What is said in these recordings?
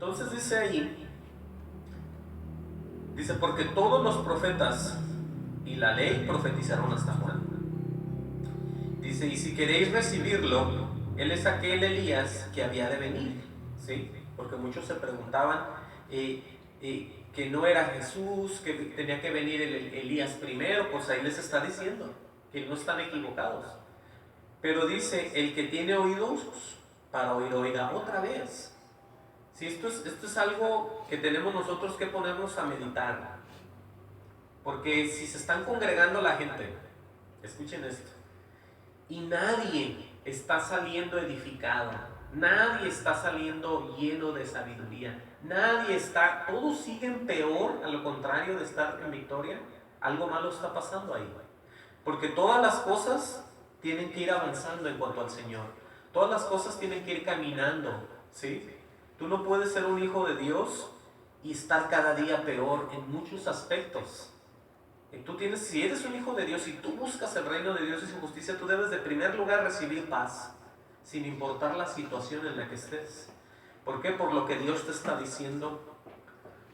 Entonces dice ahí, dice, porque todos los profetas y la ley profetizaron hasta Juan. Dice, y si queréis recibirlo, él es aquel Elías que había de venir, ¿sí? Porque muchos se preguntaban que no era Jesús, que tenía que venir el Elías primero. Pues ahí les está diciendo que no están equivocados. Pero dice, el que tiene oídos para oír, oiga otra vez. Sí, esto es algo que tenemos nosotros que ponernos a meditar. Porque si se están congregando la gente, escuchen esto, y nadie está saliendo edificado, nadie está saliendo lleno de sabiduría, nadie está, todos siguen peor, a lo contrario de estar en victoria, algo malo está pasando ahí. Porque todas las cosas tienen que ir avanzando en cuanto al Señor, todas las cosas tienen que ir caminando, ¿sí? Tú no puedes ser un hijo de Dios y estar cada día peor en muchos aspectos. Si eres un hijo de Dios y tú buscas el reino de Dios y su justicia, tú debes de primer lugar recibir paz, sin importar la situación en la que estés. ¿Por qué? Por lo que Dios te está diciendo,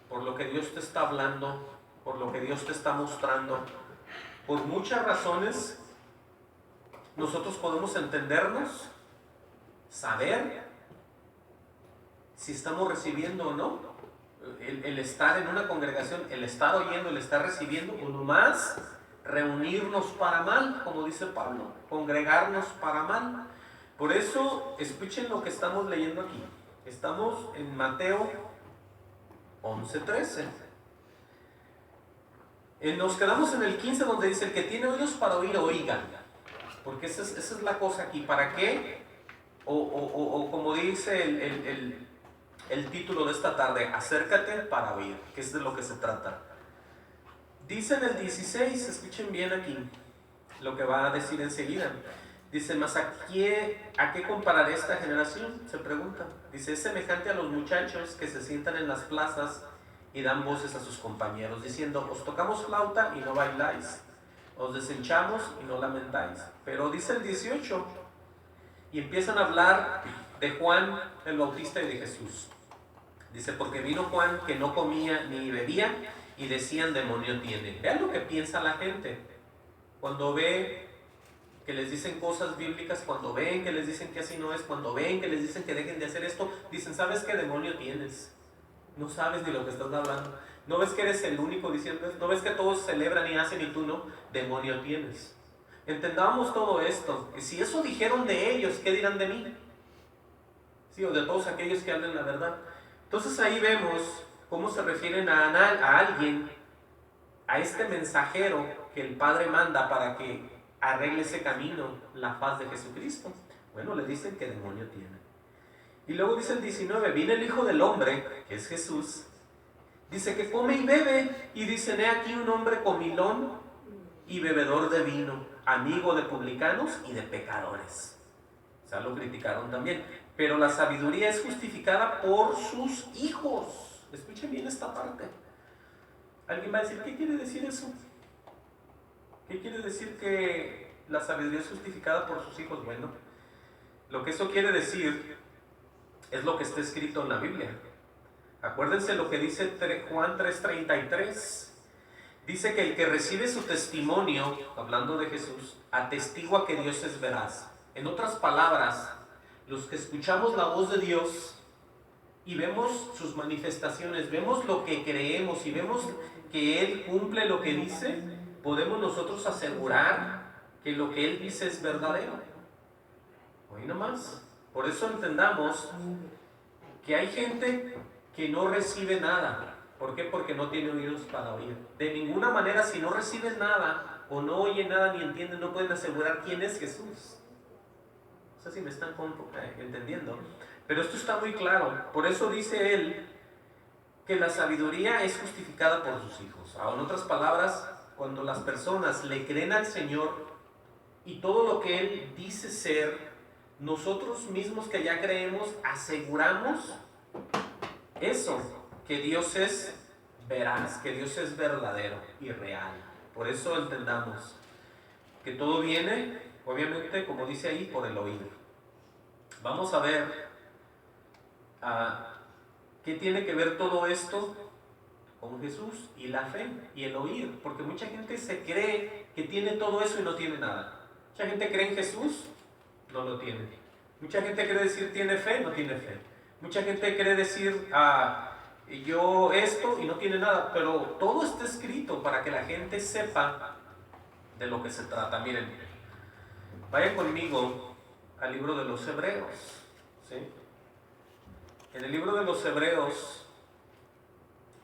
por lo que Dios te está hablando, por lo que Dios te está mostrando. Por muchas razones, nosotros podemos entendernos, saber si estamos recibiendo o no. El estar en una congregación, el estar oyendo, el estar recibiendo, o nomás reunirnos para mal, como dice Pablo, congregarnos para mal. Por eso, escuchen lo que estamos leyendo aquí. Estamos en Mateo 11:13. Nos quedamos en el 15, donde dice, el que tiene oídos para oír, oiga. Porque esa es la cosa aquí. ¿Para qué? O como dice el título de esta tarde, acércate para oír, que es de lo que se trata. Dice en el 16, escuchen bien aquí lo que va a decir enseguida. Dice, ¿mas a qué compararé esta generación? Se pregunta. Dice, es semejante a los muchachos que se sientan en las plazas y dan voces a sus compañeros, diciendo, os tocamos flauta y no bailáis, os deshinchamos y no lamentáis. Pero dice el 18, y empiezan a hablar de Juan el Bautista y de Jesús. Dice, porque vino Juan que no comía ni bebía y decían, demonio tiene. Vean lo que piensa la gente cuando ve que les dicen cosas bíblicas, cuando ven que les dicen que así no es, cuando ven que les dicen que dejen de hacer esto, dicen, ¿sabes qué demonio tienes? No sabes ni lo que estás hablando. ¿No ves que eres el único diciendo esto? ¿No ves que todos celebran y hacen y tú no? Demonio tienes. Entendamos todo esto, que si eso dijeron de ellos, ¿qué dirán de mí? Sí, o de todos aquellos que hablan la verdad. Entonces ahí vemos cómo se refieren a alguien, a este mensajero que el Padre manda para que arregle ese camino, la paz de Jesucristo. Bueno, le dicen que demonio tiene. Y luego dice el 19, viene el Hijo del Hombre, que es Jesús, dice que come y bebe, y dicen, he aquí un hombre comilón y bebedor de vino, amigo de publicanos y de pecadores. O sea, lo criticaron también. Pero la sabiduría es justificada por sus hijos. Escuchen bien esta parte. Alguien va a decir, ¿qué quiere decir eso? ¿Qué quiere decir que la sabiduría es justificada por sus hijos? Bueno, lo que eso quiere decir es lo que está escrito en la Biblia. Acuérdense lo que dice Juan 3:33. Dice que el que recibe su testimonio, hablando de Jesús, atestigua que Dios es veraz. En otras palabras, los que escuchamos la voz de Dios y vemos sus manifestaciones, vemos lo que creemos y vemos que Él cumple lo que dice, podemos nosotros asegurar que lo que Él dice es verdadero. Hoy nomás. Por eso entendamos que hay gente que no recibe nada. ¿Por qué? Porque no tiene oídos para oír. De ninguna manera, si no reciben nada o no oyen nada ni entienden, no pueden asegurar quién es Jesús. No sé si me están entendiendo. Pero esto está muy claro. Por eso dice él que la sabiduría es justificada por sus hijos. En otras palabras, cuando las personas le creen al Señor y todo lo que Él dice ser, nosotros mismos que ya creemos, aseguramos eso, que Dios es veraz, que Dios es verdadero y real. Por eso entendamos que todo viene, obviamente, como dice ahí, por el oír. Vamos a ver ¿Qué tiene que ver todo esto con Jesús y la fe y el oír? Porque mucha gente se cree que tiene todo eso y no tiene nada. Mucha gente cree en Jesús, no lo tiene. Mucha gente cree decir tiene fe, no tiene fe. Mucha gente cree decir yo esto y no tiene nada. Pero todo está escrito para que la gente sepa de lo que se trata. Miren, vayan conmigo al libro de los Hebreos, ¿sí? En el libro de los Hebreos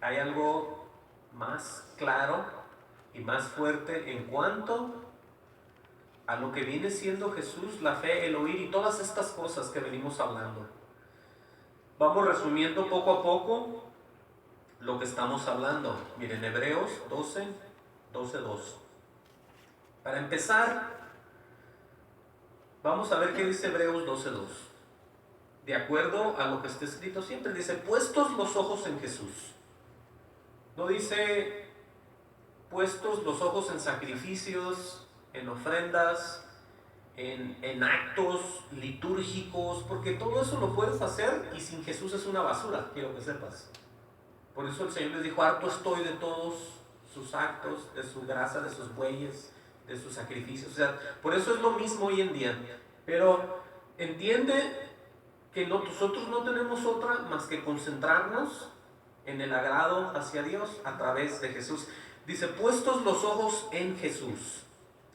hay algo más claro y más fuerte en cuanto a lo que viene siendo Jesús, la fe, el oír y todas estas cosas que venimos hablando. Vamos resumiendo poco a poco lo que estamos hablando. Miren, Hebreos 12:2. Para empezar, vamos a ver qué dice Hebreos 12:2. De acuerdo a lo que está escrito siempre, dice, puestos los ojos en Jesús. No dice, puestos los ojos en sacrificios, en ofrendas, en actos litúrgicos, porque todo eso lo puedes hacer y sin Jesús es una basura, quiero que sepas. Por eso el Señor les dijo, harto estoy de todos sus actos, de su grasa, de sus bueyes, de sus sacrificios. O sea, por eso es lo mismo hoy en día. Pero entiende que nosotros no tenemos otra más que concentrarnos en el agrado hacia Dios a través de Jesús. Dice, puestos los ojos en Jesús.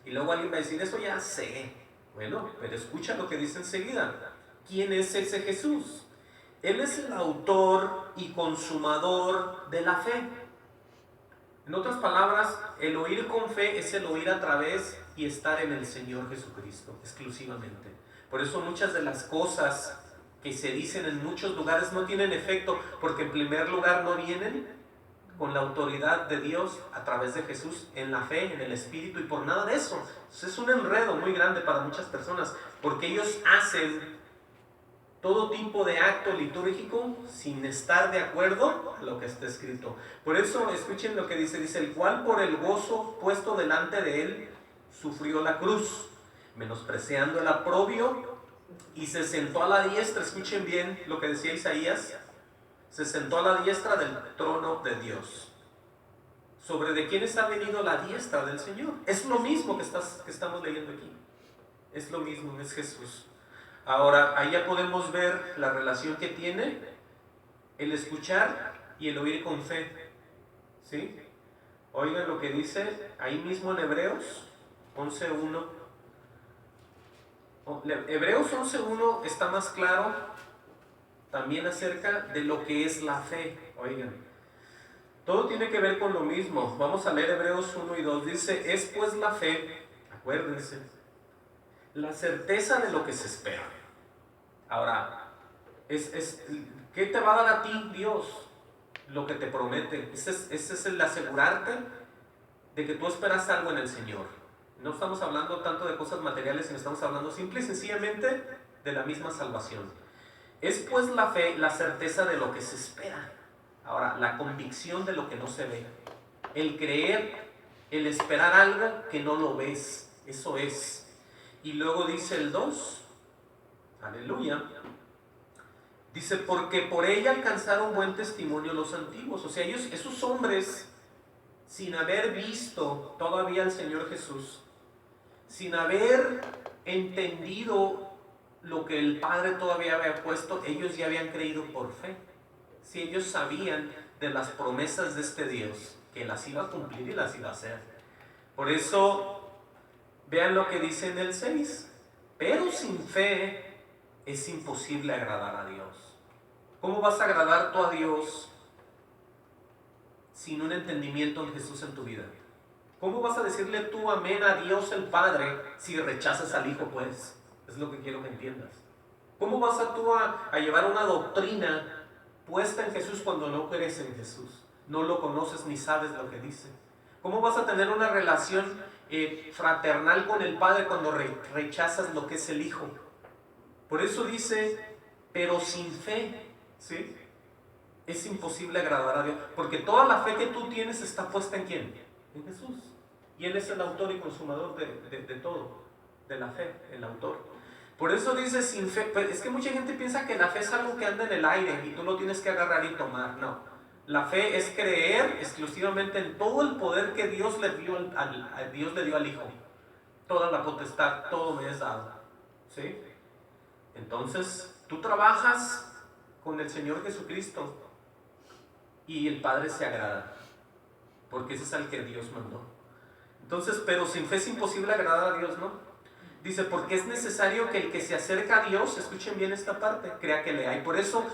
Y luego alguien va a decir, eso ya sé. Bueno, pero escucha lo que dice enseguida. ¿Quién es ese Jesús? Él es el autor y consumador de la fe. En otras palabras, el oír con fe es el oír a través y estar en el Señor Jesucristo, exclusivamente. Por eso muchas de las cosas que se dicen en muchos lugares no tienen efecto, porque en primer lugar no vienen con la autoridad de Dios a través de Jesús, en la fe, en el Espíritu, y por nada de eso. Es un enredo muy grande para muchas personas, porque ellos hacen todo tipo de acto litúrgico sin estar de acuerdo a lo que está escrito. Por eso, escuchen lo que dice, el cual por el gozo puesto delante de él, sufrió la cruz, menospreciando el oprobio, y se sentó a la diestra. Escuchen bien lo que decía Isaías, se sentó a la diestra del trono de Dios. ¿Sobre de quiénes ha venido la diestra del Señor? Es lo mismo que estamos leyendo aquí. Es lo mismo, es Jesús. Ahora, ahí ya podemos ver la relación que tiene el escuchar y el oír con fe. ¿Sí? Oigan lo que dice ahí mismo en Hebreos 11:1. Hebreos 11:1 está más claro también acerca de lo que es la fe. Oigan, todo tiene que ver con lo mismo. Vamos a leer Hebreos 1 y 2. Dice, es pues la fe, acuérdense, la certeza de lo que se espera. Ahora, ¿qué te va a dar a ti Dios? Lo que te promete. Ese es el asegurarte de que tú esperas algo en el Señor. No estamos hablando tanto de cosas materiales, sino estamos hablando simple y sencillamente de la misma salvación. Es pues la fe, la certeza de lo que se espera. Ahora, la convicción de lo que no se ve. El creer, el esperar algo que no lo ves. Eso es. Y luego dice el 2, aleluya, dice, porque por ella alcanzaron buen testimonio los antiguos. O sea, esos hombres, sin haber visto todavía al Señor Jesús, sin haber entendido lo que el Padre todavía había puesto, ellos ya habían creído por fe. Si ellos sabían de las promesas de este Dios, que las iba a cumplir y las iba a hacer. Por eso, vean lo que dice en el 6. Pero sin fe es imposible agradar a Dios. ¿Cómo vas a agradar tú a Dios sin un entendimiento en Jesús en tu vida? ¿Cómo vas a decirle tú amén a Dios el Padre si rechazas al Hijo, pues? Es lo que quiero que entiendas. ¿Cómo vas tú a llevar una doctrina puesta en Jesús cuando no crees en Jesús? No lo conoces ni sabes lo que dice. ¿Cómo vas a tener una relación fraternal con el Padre cuando rechazas lo que es el Hijo? Por eso dice, pero sin fe, ¿sí? Es imposible agradar a Dios, porque toda la fe que tú tienes está puesta ¿en quién? En Jesús. Y Él es el autor y consumador de todo, de la fe, el autor. Por eso dice sin fe. Pero es que mucha gente piensa que la fe es algo que anda en el aire y tú lo tienes que agarrar y tomar. No. La fe es creer exclusivamente en todo el poder que Dios le dio Dios le dio al Hijo. Toda la potestad, todo me es dado. ¿Sí? Entonces, tú trabajas con el Señor Jesucristo y el Padre se agrada, porque ese es al que Dios mandó. Entonces, pero sin fe es imposible agradar a Dios, ¿no? Dice, porque es necesario que el que se acerca a Dios, escuchen bien esta parte, crea que le hay. Por eso,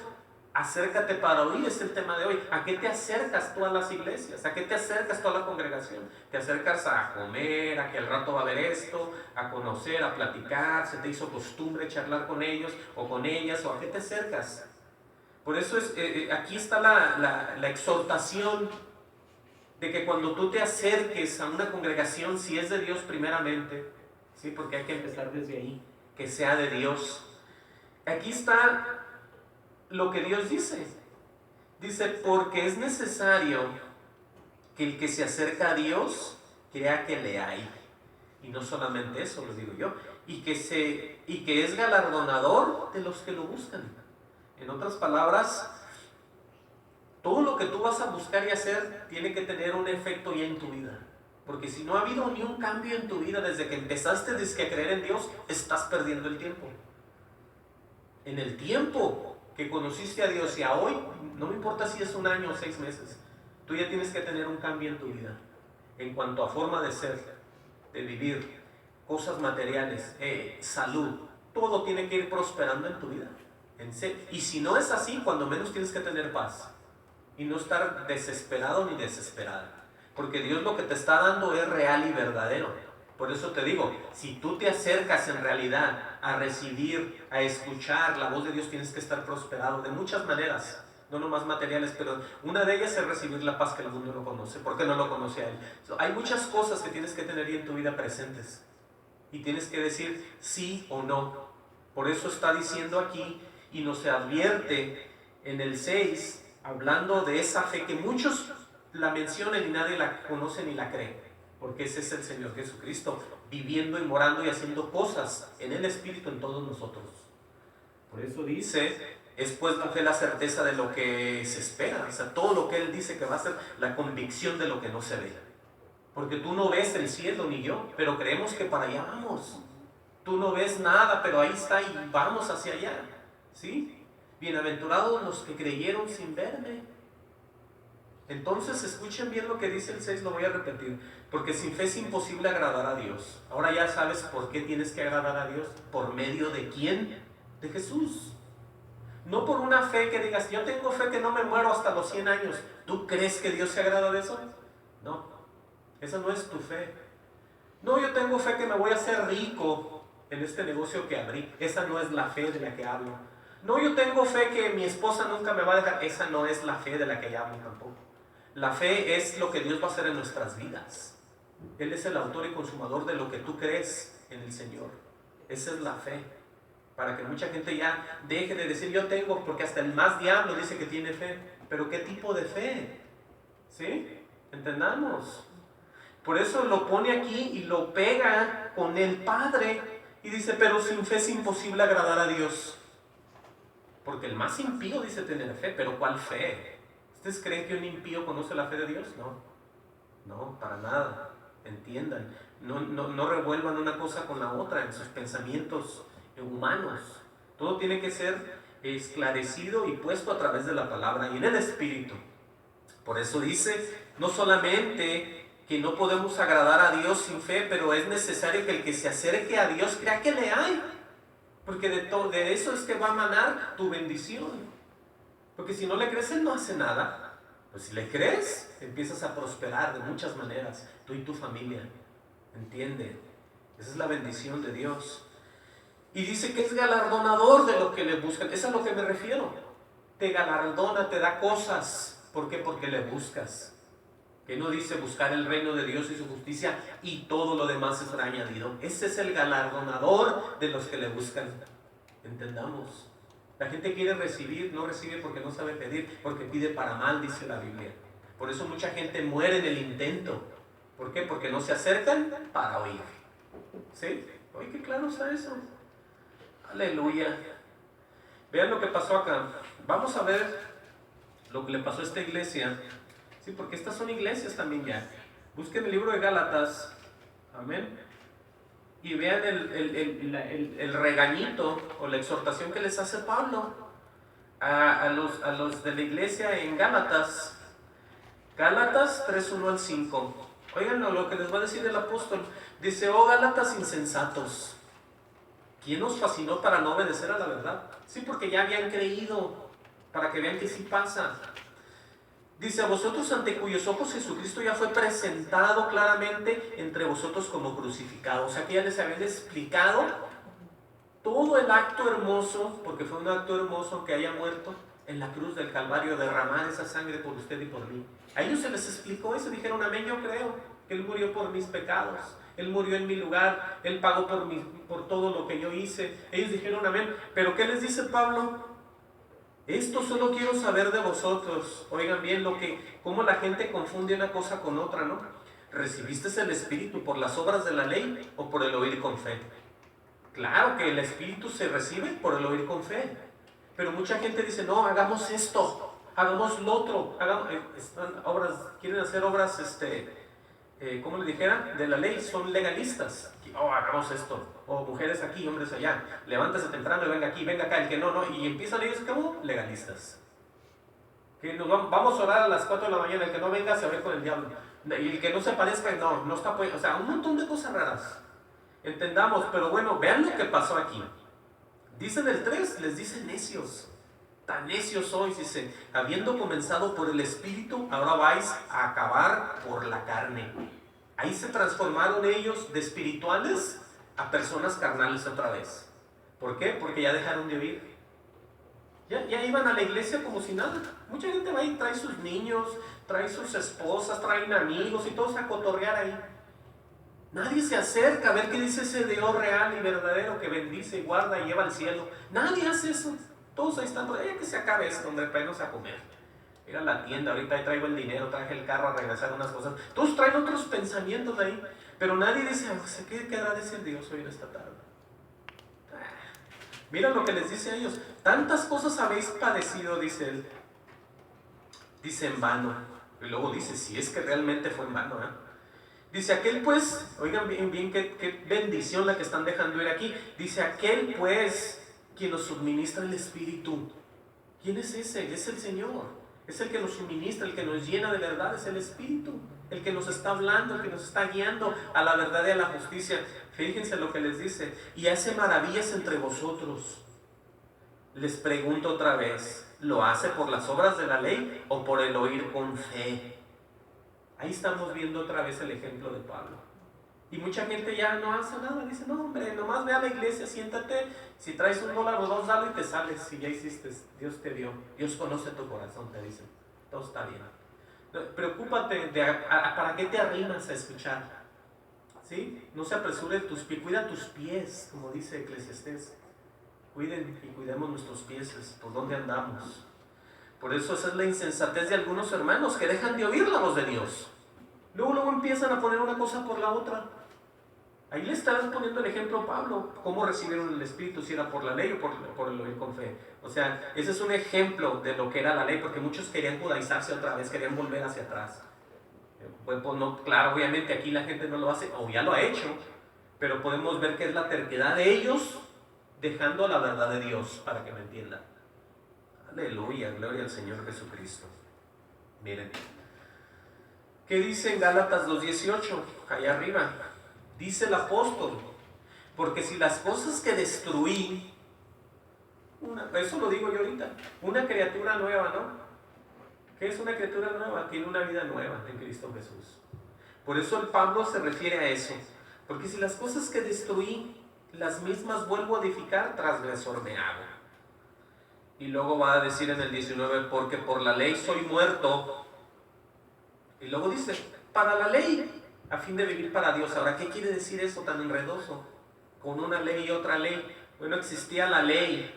acércate para oír, es el tema de hoy. ¿A qué te acercas tú a las iglesias? ¿A qué te acercas tú a la congregación? ¿Te acercas a comer, a que al rato va a haber esto, a conocer, a platicar? ¿Se te hizo costumbre charlar con ellos o con ellas? ¿O a qué te acercas? Por eso aquí está la exhortación de que cuando tú te acerques a una congregación, si es de Dios primeramente, ¿sí? Porque hay que empezar desde ahí, que sea de Dios. Aquí está lo que Dios dice. Dice, porque es necesario que el que se acerca a Dios crea que le hay. Y no solamente eso, lo digo yo, y que es galardonador de los que lo buscan. En otras palabras, todo lo que tú vas a buscar y hacer tiene que tener un efecto ya en tu vida. Porque si no ha habido ni un cambio en tu vida desde que empezaste a creer en Dios, estás perdiendo el tiempo. En el tiempo que conociste a Dios y a hoy, no me importa si es 1 año o 6 meses, tú ya tienes que tener un cambio en tu vida. En cuanto a forma de ser, de vivir, cosas materiales, salud, todo tiene que ir prosperando en tu vida. Y si no es así, cuando menos tienes que tener paz. Y no estar desesperado ni desesperada. Porque Dios lo que te está dando es real y verdadero. Por eso te digo, si tú te acercas en realidad a recibir, a escuchar la voz de Dios, tienes que estar prosperado de muchas maneras. No nomás materiales, pero una de ellas es recibir la paz que el mundo no conoce, porque no lo conoce a Él. Hay muchas cosas que tienes que tener en tu vida presentes. Y tienes que decir sí o no. Por eso está diciendo aquí y nos advierte en el 6, hablando de esa fe que muchos la mencionan y nadie la conoce ni la cree, porque ese es el Señor Jesucristo, viviendo y morando y haciendo cosas en el Espíritu en todos nosotros. Por eso dice, es pues la fe la certeza de lo que se espera, o sea, todo lo que Él dice que va a ser, la convicción de lo que no se ve. Porque tú no ves el cielo ni yo, pero creemos que para allá vamos. Tú no ves nada, pero ahí está y vamos hacia allá, ¿sí? Bienaventurados los que creyeron sin verme. Entonces escuchen bien lo que dice el 6, lo voy a repetir. Porque sin fe es imposible agradar a Dios. Ahora ya sabes por qué tienes que agradar a Dios. ¿Por medio de quién? De Jesús. No por una fe que digas, yo tengo fe que no me muero hasta los 100 años. ¿Tú crees que Dios se agrada de eso? No, esa no es tu fe. No, yo tengo fe que me voy a hacer rico en este negocio que abrí. Esa no es la fe de la que hablo. No, yo tengo fe que mi esposa nunca me va a dejar. Esa no es la fe de la que hablo tampoco. La fe es lo que Dios va a hacer en nuestras vidas. Él es el autor y consumador de lo que tú crees en el Señor. Esa es la fe. Para que mucha gente ya deje de decir yo tengo, porque hasta el más diablo dice que tiene fe. Pero ¿qué tipo de fe? ¿Sí? Entendamos. Por eso lo pone aquí y lo pega con el Padre. Y dice, pero sin fe es imposible agradar a Dios. Porque el más impío dice tener fe, pero ¿cuál fe? ¿Ustedes creen que un impío conoce la fe de Dios? No, no, para nada. Entiendan, no revuelvan una cosa con la otra en sus pensamientos humanos. Todo tiene que ser esclarecido y puesto a través de la palabra y en el Espíritu. Por eso dice, no solamente que no podemos agradar a Dios sin fe, pero es necesario que el que se acerque a Dios crea que le hay. Porque de eso es que va a manar tu bendición. Porque si no le crees, Él no hace nada. Pues si le crees, empiezas a prosperar de muchas maneras, tú y tu familia. ¿Entiende? Esa es la bendición de Dios. Y dice que es galardonador de lo que le buscan. Es a lo que me refiero. Te galardona, te da cosas. ¿Por qué? Porque le buscas. Que no dice buscar el reino de Dios y su justicia y todo lo demás será añadido. Ese es el galardonador de los que le buscan. Entendamos. La gente quiere recibir, no recibe porque no sabe pedir, porque pide para mal, dice la Biblia. Por eso mucha gente muere en el intento. ¿Por qué? Porque no se acercan para oír. ¿Sí? Oye, qué claro está eso. Aleluya. Vean lo que pasó acá. Vamos a ver lo que le pasó a esta iglesia. Sí, porque estas son iglesias también ya. Busquen el libro de Gálatas. Amén. Y vean el regañito o la exhortación que les hace Pablo a los de la iglesia en Gálatas. Gálatas 3:1 al 5. Oigan lo que les va a decir el apóstol. Dice: oh Gálatas insensatos, ¿quién os fascinó para no obedecer a la verdad? Sí, porque ya habían creído, para que vean que sí pasa. Dice: a vosotros ante cuyos ojos Jesucristo ya fue presentado claramente entre vosotros como crucificado. O sea que ya les habían explicado todo el acto hermoso, porque fue un acto hermoso aunque haya muerto en la cruz del Calvario, derramar esa sangre por usted y por mí. A ellos se les explicó eso, dijeron: amén, yo creo que Él murió por mis pecados, Él murió en mi lugar, Él pagó por todo lo que yo hice. Ellos dijeron amén. Pero ¿qué les dice Pablo? Esto solo quiero saber de vosotros. Oigan bien cómo la gente confunde una cosa con otra, ¿no? ¿Recibiste el Espíritu por las obras de la ley o por el oír con fe? Claro que el Espíritu se recibe por el oír con fe. Pero mucha gente dice: no, hagamos esto, hagamos lo otro. Quieren hacer obras, ¿cómo le dijera? De la ley, son legalistas. Oh, hagamos esto. O mujeres aquí, hombres allá. Levántese temprano y venga aquí, venga acá. El que no. Y empiezan ellos como legalistas. Que vamos a orar a las 4 de la mañana. El que no venga se va a ver con el diablo. Y el que no se parezca, no está. O sea, un montón de cosas raras. Entendamos, pero bueno, vean lo que pasó aquí. Dice en el 3, les dice necios. Tan necios sois, dice: habiendo comenzado por el Espíritu, ahora vais a acabar por la carne. Ahí se transformaron ellos de espirituales a personas carnales otra vez. ¿Por qué? Porque ya dejaron de oír. Ya iban a la iglesia como si nada. Mucha gente va y trae sus niños, trae sus esposas, traen amigos y todos a cotorrear ahí. Nadie se acerca a ver qué dice ese Dios real y verdadero que bendice, guarda y lleva al cielo. Nadie hace eso. Todos ahí están, que se acabe esto, hombre, traernos a comer. Ir a la tienda, ahorita ahí traigo el dinero, traje el carro a regresar unas cosas. Todos traen otros pensamientos ahí, pero nadie dice: ¿qué quedará de ese Dios hoy en esta tarde? Mira lo que les dice a ellos: tantas cosas habéis padecido, dice él. Dice: en vano. Y luego dice: si es que realmente fue en vano, ¿eh? Dice: aquel pues, oigan bien qué bendición la que están dejando ir aquí. Dice: aquel pues, quien nos suministra el Espíritu. ¿Quién es ese? Es el Señor. Es el que nos suministra, el que nos llena de verdad, es el Espíritu. El que nos está hablando, el que nos está guiando a la verdad y a la justicia. Fíjense lo que les dice: y hace maravillas entre vosotros. Les pregunto otra vez: ¿lo hace por las obras de la ley o por el oír con fe? Ahí estamos viendo otra vez el ejemplo de Pablo. Y mucha gente ya no hace nada. Dice: no, hombre, nomás ve a la iglesia, siéntate. Si traes $1 o $2, dale y te sales. Si ya hiciste, Dios te dio. Dios conoce tu corazón, te dicen. Todo está bien. Preocúpate para qué te arrimas a escuchar. ¿Sí? No se apresure tus pies. Cuida tus pies, como dice Eclesiastés. Cuiden y cuidemos nuestros pies, por dónde andamos. Por eso esa es la insensatez de algunos hermanos que dejan de oír la voz de Dios. Luego empiezan a poner una cosa por la otra. Ahí le están poniendo el ejemplo a Pablo. ¿Cómo recibieron el Espíritu? Si era por la ley o por el oír con fe. O sea, ese es un ejemplo de lo que era la ley, porque muchos querían judaizarse otra vez, querían volver hacia atrás. Pues no, claro, obviamente aquí la gente no lo hace, o ya lo ha hecho, pero podemos ver que es la terquedad de ellos dejando la verdad de Dios, para que me entiendan. Aleluya, gloria al Señor Jesucristo. Miren, ¿qué dice en Gálatas 2:18? Allá arriba, dice el apóstol: porque si las cosas que destruí, eso lo digo yo ahorita, una criatura nueva, ¿no? ¿Qué es una criatura nueva? Tiene una vida nueva en Cristo Jesús. Por eso el Pablo se refiere a eso. Porque si las cosas que destruí, las mismas vuelvo a edificar, transgresor me hago. Y luego va a decir en el 19: porque por la ley soy muerto. Y luego dice: para la ley, a fin de vivir para Dios. Ahora, ¿qué quiere decir eso tan enredoso? Con una ley y otra ley. Bueno, existía la ley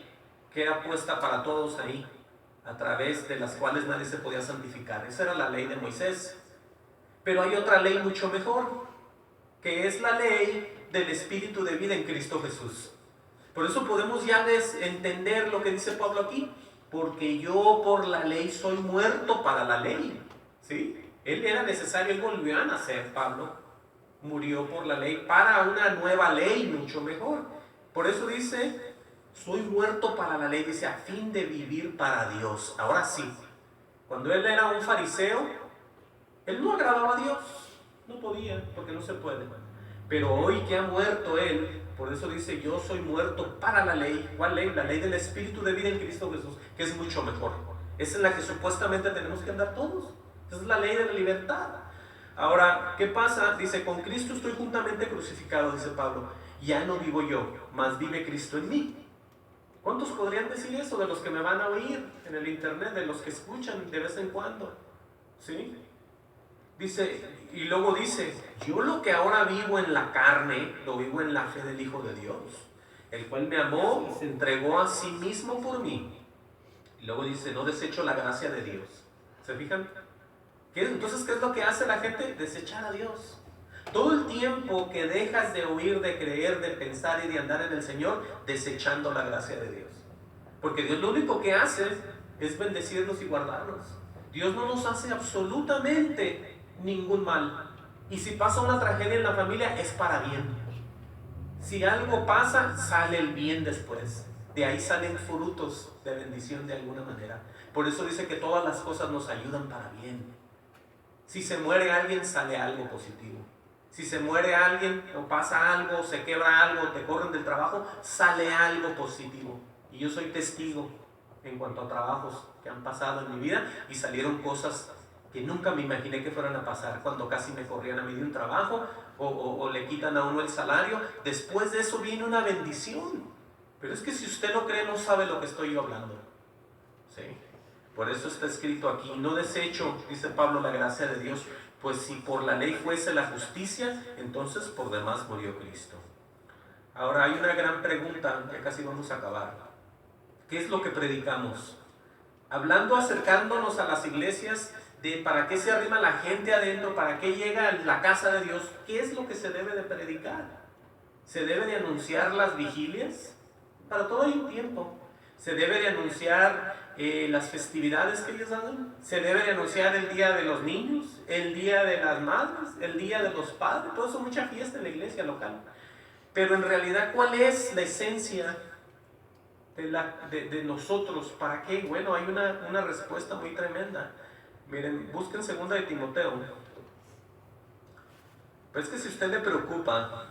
que era puesta para todos ahí, a través de las cuales nadie se podía santificar. Esa era la ley de Moisés. Pero hay otra ley mucho mejor, que es la ley del Espíritu de vida en Cristo Jesús. Por eso podemos ya entender lo que dice Pablo aquí. Porque yo por la ley soy muerto para la ley. ¿Sí? Él era necesario, él volvió a nacer, Pablo. Murió por la ley para una nueva ley mucho mejor. Por eso dice, soy muerto para la ley, dice, a fin de vivir para Dios. Ahora sí, cuando él era un fariseo, él no agradaba a Dios. No podía, porque no se puede. Pero hoy que ha muerto él, por eso dice, yo soy muerto para la ley. ¿Cuál ley? La ley del Espíritu de vida en Cristo Jesús, que es mucho mejor. Esa es la que supuestamente tenemos que andar todos. Esa es la ley de la libertad. Ahora, ¿qué pasa? Dice, con Cristo estoy juntamente crucificado, dice Pablo. Ya no vivo yo, mas vive Cristo en mí. ¿Cuántos podrían decir eso de los que me van a oír en el internet, de los que escuchan de vez en cuando? ¿Sí? Dice, y luego dice, yo lo que ahora vivo en la carne, lo vivo en la fe del Hijo de Dios, el cual me amó y se entregó a sí mismo por mí. Y luego dice, no desecho la gracia de Dios. ¿Se fijan? Entonces, ¿qué es lo que hace la gente? Desechar a Dios. Todo el tiempo que dejas de oír, de creer, de pensar y de andar en el Señor, desechando la gracia de Dios. Porque Dios lo único que hace es bendecirnos y guardarnos. Dios no nos hace absolutamente ningún mal. Y si pasa una tragedia en la familia, es para bien. Si algo pasa, sale el bien después. De ahí salen frutos de bendición de alguna manera. Por eso dice que todas las cosas nos ayudan para bien. Si se muere alguien, sale algo positivo. Si se muere alguien, o pasa algo, o se quebra algo, te corren del trabajo, sale algo positivo. Y yo soy testigo en cuanto a trabajos que han pasado en mi vida y salieron cosas que nunca me imaginé que fueran a pasar. Cuando casi me corrían a mí de un trabajo o le quitan a uno el salario, después de eso viene una bendición. Pero es que si usted no cree, no sabe lo que estoy yo hablando. ¿Sí? Por eso está escrito aquí, no desecho, dice Pablo, la gracia de Dios, pues si por la ley fuese la justicia, entonces por demás murió Cristo. Ahora hay una gran pregunta, ya casi vamos a acabar. ¿Qué es lo que predicamos? Hablando, acercándonos a las iglesias, de para qué se arrima la gente adentro, para qué llega a la casa de Dios, ¿qué es lo que se debe de predicar? ¿Se debe de anunciar las vigilias? Para todo hay un tiempo. Se debe de anunciar las festividades que ellos dan. Se debe de anunciar el día de los niños, el día de las madres, el día de los padres. Todo eso, mucha fiesta en la iglesia local. Pero en realidad, ¿cuál es la esencia de nosotros? ¿Para qué? Bueno, hay una respuesta muy tremenda. Miren, busquen 2 de Timoteo. Pero es que si a usted le preocupa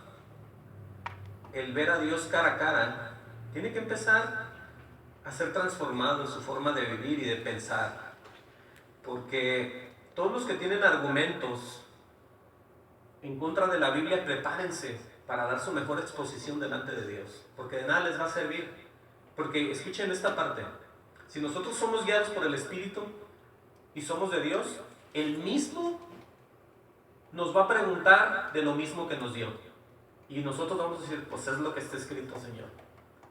el ver a Dios cara a cara, tiene que empezar a ser transformado en su forma de vivir y de pensar. Porque todos los que tienen argumentos en contra de la Biblia, prepárense para dar su mejor exposición delante de Dios. Porque de nada les va a servir. Porque escuchen esta parte. Si nosotros somos guiados por el Espíritu y somos de Dios, Él mismo nos va a preguntar de lo mismo que nos dio. Y nosotros vamos a decir, pues es lo que está escrito, Señor.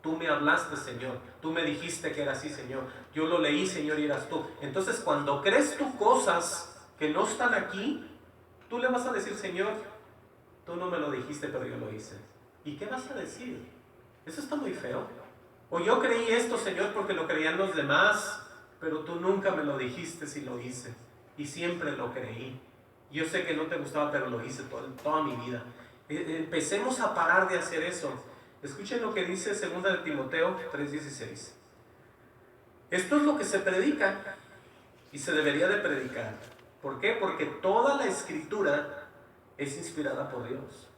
Tú me hablaste, Señor. Tú me dijiste que era así, Señor. Yo lo leí, Señor, y eras tú. Entonces, cuando crees tú cosas que no están aquí, tú le vas a decir, Señor, tú no me lo dijiste, pero yo lo hice. ¿Y qué vas a decir? Eso está muy feo. O yo creí esto, Señor, porque lo creían los demás, pero tú nunca me lo dijiste si lo hice. Y siempre lo creí. Yo sé que no te gustaba, pero lo hice toda mi vida. Empecemos a parar de hacer eso. Escuchen lo que dice 2 de Timoteo 3:16. Esto es lo que se predica y se debería de predicar. ¿Por qué? Porque toda la escritura es inspirada por Dios.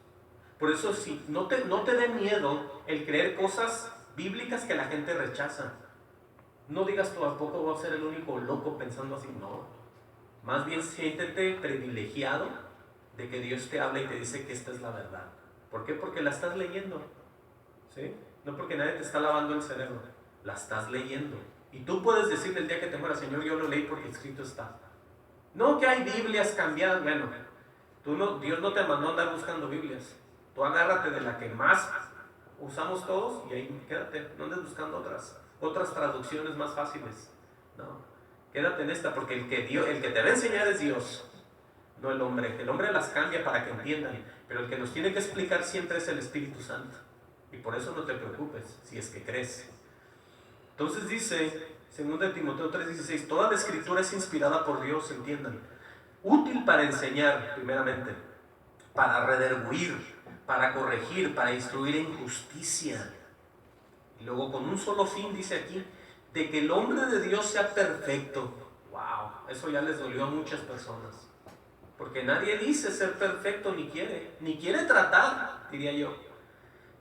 Por eso sí, no te dé miedo el creer cosas bíblicas que la gente rechaza. No digas tú, ¿a poco voy a ser el único loco pensando así? No. Más bien siéntete privilegiado de que Dios te habla y te dice que esta es la verdad. ¿Por qué? Porque la estás leyendo. ¿Sí? No porque nadie te está lavando el cerebro. La estás leyendo. Y tú puedes decirle el día que te mueras, Señor, yo lo leí porque escrito está. No que hay Biblias cambiadas. Bueno, Dios no te mandó a andar buscando Biblias. Tú agárrate de la que más usamos todos y ahí quédate. No andes buscando otras traducciones más fáciles. No, quédate en esta, porque el que te va a enseñar es Dios, no el hombre. El hombre las cambia para que entiendan, pero el que nos tiene que explicar siempre es el Espíritu Santo. Y por eso no te preocupes, si es que crees. Entonces dice, 2 Timoteo 3:16, toda la escritura es inspirada por Dios, entiendan. Útil para enseñar, primeramente, para redarguir, para corregir, para instruir en justicia. Y luego con un solo fin, dice aquí, de que el hombre de Dios sea perfecto. Wow, eso ya les dolió a muchas personas. Porque nadie dice ser perfecto, ni quiere tratar, diría yo.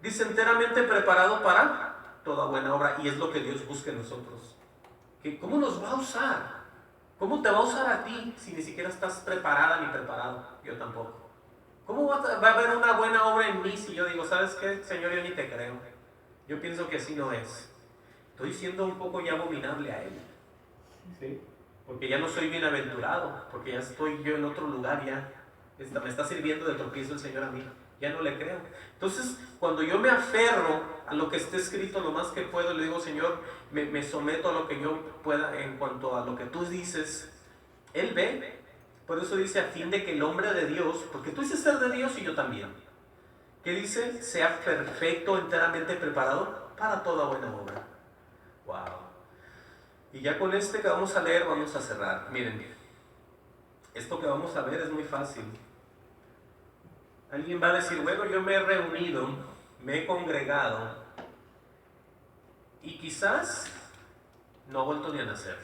Dice enteramente preparado para toda buena obra, y es lo que Dios busca en nosotros. ¿Cómo nos va a usar? ¿Cómo te va a usar a ti si ni siquiera estás preparada ni preparado? Yo tampoco. ¿Cómo va a haber una buena obra en mí si yo digo, ¿sabes qué, Señor? Yo ni te creo. Yo pienso que así no es. Estoy siendo un poco ya abominable a Él. ¿Sí? Porque ya no soy bienaventurado, porque ya estoy yo en otro lugar, ya me está sirviendo de tropiezo el Señor a mí. Ya no le creo. Entonces, cuando yo me aferro a lo que esté escrito lo más que puedo, le digo, Señor, me someto a lo que yo pueda en cuanto a lo que tú dices. Él ve. Por eso dice, a fin de que el hombre de Dios, porque tú dices ser de Dios y yo también. ¿Qué dice? Sea perfecto, enteramente preparado para toda buena obra. Wow. Y ya con este que vamos a leer, vamos a cerrar. Miren, esto que vamos a ver es muy fácil. Alguien va a decir, bueno, yo me he reunido, me he congregado, y quizás no ha vuelto ni a nacer.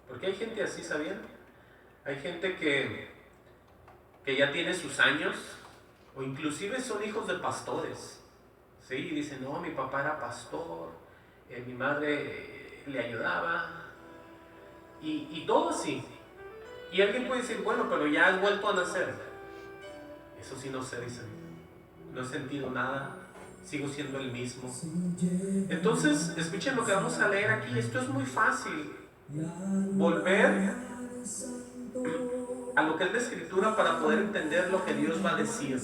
Porque hay gente así, ¿sabían? Hay gente que ya tiene sus años, o inclusive son hijos de pastores. ¿Sí? Y dicen, no, mi papá era pastor, mi madre le ayudaba, y todo así. Y alguien puede decir, bueno, pero ya has vuelto a nacer. Eso sí no sé, dicen. No he sentido nada, sigo siendo el mismo. Entonces, escuchen lo que vamos a leer aquí. Esto es muy fácil. Volver a lo que es la Escritura para poder entender lo que Dios va a decir.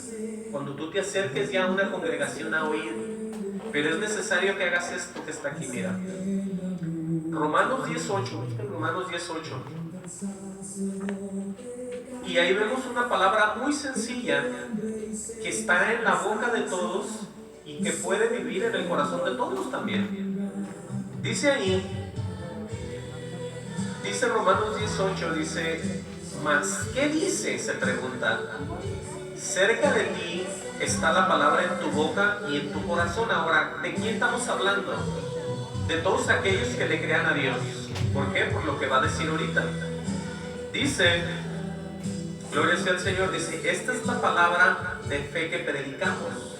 Cuando tú te acerques ya a una congregación a oír. Pero es necesario que hagas esto que está aquí, mira. Romanos 18, Romanos 18. Y ahí vemos una palabra muy sencilla que está en la boca de todos y que puede vivir en el corazón de todos también. Dice ahí, dice Romanos 18, dice, ¿mas qué dice? Se pregunta. Cerca de ti está la palabra en tu boca y en tu corazón. Ahora, ¿de quién estamos hablando? De todos aquellos que le crean a Dios. ¿Por qué? Por lo que va a decir ahorita. Dice, gloria sea al Señor, dice, esta es la palabra de fe que predicamos.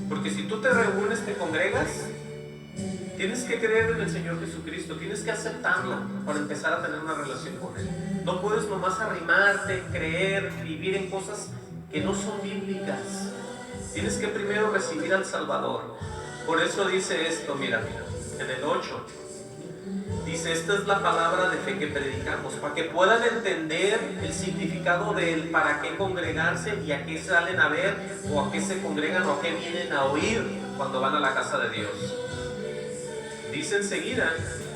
Porque si tú te reúnes, te congregas, tienes que creer en el Señor Jesucristo, tienes que aceptarlo para empezar a tener una relación con Él. No puedes nomás arrimarte, creer, vivir en cosas que no son bíblicas. Tienes que primero recibir al Salvador. Por eso dice esto, mira, en el 8. Dice, esta es la palabra de fe que predicamos, para que puedan entender el significado del para qué congregarse y a qué salen a ver, o a qué se congregan, o a qué vienen a oír cuando van a la casa de Dios. Dice enseguida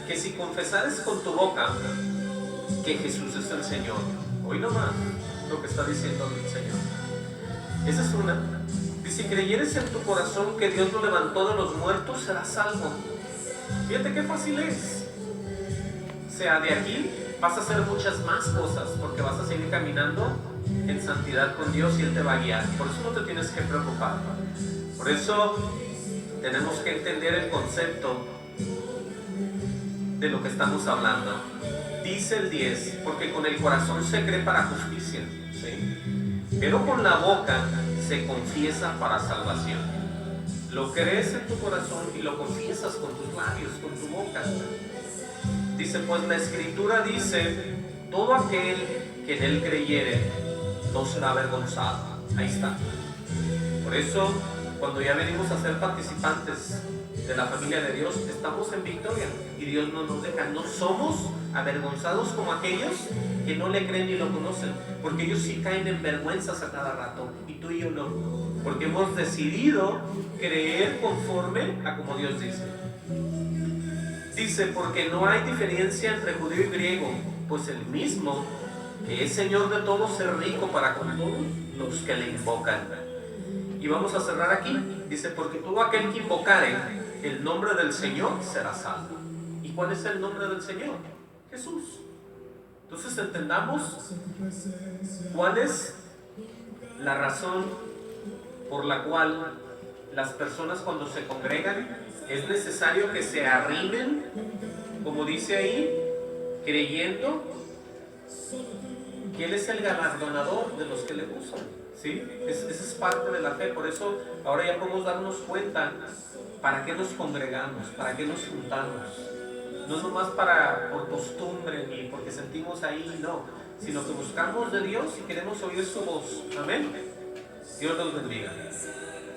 que si confesares con tu boca que Jesús es el Señor, hoy nomás lo que está diciendo el Señor. Esa es una. Dice, si creyeres en tu corazón que Dios lo levantó de los muertos, serás salvo. Fíjate qué fácil es. O sea, de aquí vas a hacer muchas más cosas porque vas a seguir caminando en santidad con Dios y Él te va a guiar. Por eso no te tienes que preocupar. Por eso tenemos que entender el concepto de lo que estamos hablando. Dice el 10, porque con el corazón se cree para justicia, ¿sí? Pero con la boca se confiesa para salvación. Lo crees en tu corazón y lo confiesas con tus labios, con tu boca. Dice, pues la Escritura dice, todo aquel que en Él creyere no será avergonzado. Ahí está. Por eso, cuando ya venimos a ser participantes de la familia de Dios, estamos en victoria y Dios no nos deja. No somos avergonzados como aquellos que no le creen ni lo conocen, porque ellos sí caen en vergüenzas a cada rato y tú y yo no, porque hemos decidido creer conforme a como Dios dice. Dice, porque no hay diferencia entre judío y griego, pues el mismo que es Señor de todos es rico para con todos los que le invocan. Y vamos a cerrar aquí. Dice, porque todo aquel que invocare el nombre del Señor será salvo. ¿Y cuál es el nombre del Señor? Jesús. Entonces entendamos cuál es la razón por la cual las personas cuando se congregan es necesario que se arrimen, como dice ahí, creyendo que Él es el galardonador de los que le buscan. ¿Sí? Esa es parte de la fe. Por eso ahora ya podemos darnos cuenta para qué nos congregamos, para qué nos juntamos. No nomás por costumbre ni porque sentimos ahí, no, sino que buscamos de Dios y queremos oír su voz. Amén. Dios los bendiga.